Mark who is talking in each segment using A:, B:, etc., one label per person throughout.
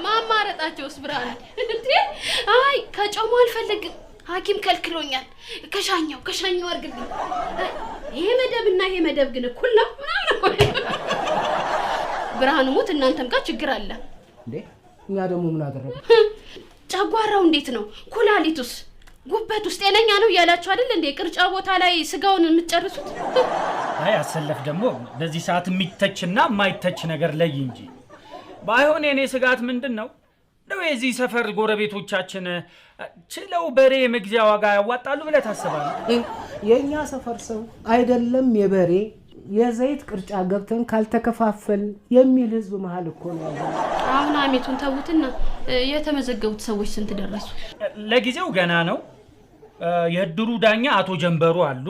A: ማማረጣቸውስ ብርሃን እንዴ አይ ከጮማ አልፈልግም ሐኪም ከልክሎኛል ከሻኛው አርግልኝ ይሄ መደብ ግን እኩል ነው ብርሃን ሞት እናንተም ጋር ችግር አለ
B: እንዴ እኛ ደግሞ ምን አደረገ
A: ጨጓራው እንዴት ነው ኩላሊቱስ ጉበት ውስጥ ጤነኛ ነው ያላችሁ አይደል እንዴ ቅርጫ ቦታ ላይ ስጋውን የምትጨርሱት
C: አይ አሰለፍ ደግሞ በዚህ ሰዓት የሚተችና የማይተች ነገር ለይ እንጂ ባይሆን የኔ ስጋት ምንድነው ነው የዚህ ሰፈር ጎረቤቶቻችን ችለው በሬ መግዣ ዋጋ ያዋጣሉ ብለ ታስባለህ
B: የኛ ሰፈር ሰው አይደለም የበሬ የዘይት ቅርጫ ገብተን ካልተከፋፈል የሚል ህዝብ መሃል እኮ ነው
A: አሁን አሜቱን ተውትና የተመዘገቡት ሰዎች ስንት ደረሱ
C: ለጊዜው ገና ነው የድሩ ዳኛ አቶ ጀንበሩ አሉ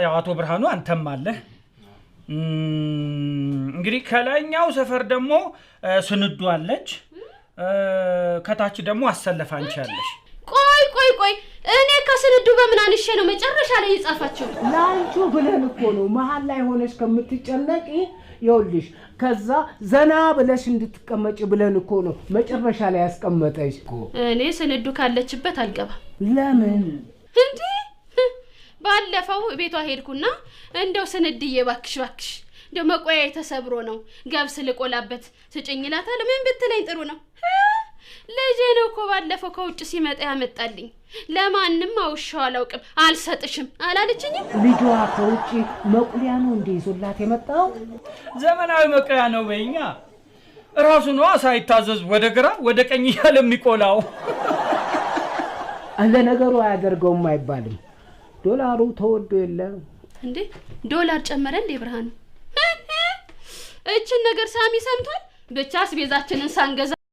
C: ያው አቶ ብርሃኑ አንተም አለ እንግዲህ ከላይኛው ሰፈር ደግሞ ስንዱ አለች ከታች ደግሞ አሰለፋንቺ አለሽ
A: ቆይ እኔ ከስንዱ በምን አንሼ ነው መጨረሻ ላይ የጻፋችሁ
B: ላንቹ ብለን እኮ ነው መሃል ላይ ሆነሽ ከምትጨነቂ ይኸውልሽ ከዛ ዘና ብለሽ እንድትቀመጪ ብለን እኮ ነው መጨረሻ ላይ ያስቀመጠሽ እኮ
A: እኔ ስንዱ ካለችበት አልገባ
B: ለምን
A: እንዴ ባለፈው ቤቷ ሄድኩና እንደው ስንድዬ ባክሽ እንደው መቆያ ተሰብሮ ነው ገብስ ልቆላበት ስጭኝላታል ምን ብትለኝ ጥሩ ነው ልጄ ነው እኮ ባለፈው ከውጭ ሲመጣ ያመጣልኝ ለማንንም አውሻው አላውቅም አልሰጥሽም አላለችኝም
B: ልጇ ከውጭ መቁሊያ ነው እንደ ይዞላት የመጣው
C: ዘመናዊ መቁሊያ ነው በእኛ ራሱ ነው ሳይታዘዝ ወደ ግራ ወደ ቀኝ ያለ የሚቆላው
B: አለ ነገሩ አያደርገውም አይባልም ዶላሩ ተወዶ የለ
A: እንዴ ዶላር ጨመረ እንዴ ብርሃኑ እቺን ነገር ሳሚ ሰምቷል ብቻስ ቤዛችንን ሳንገዛ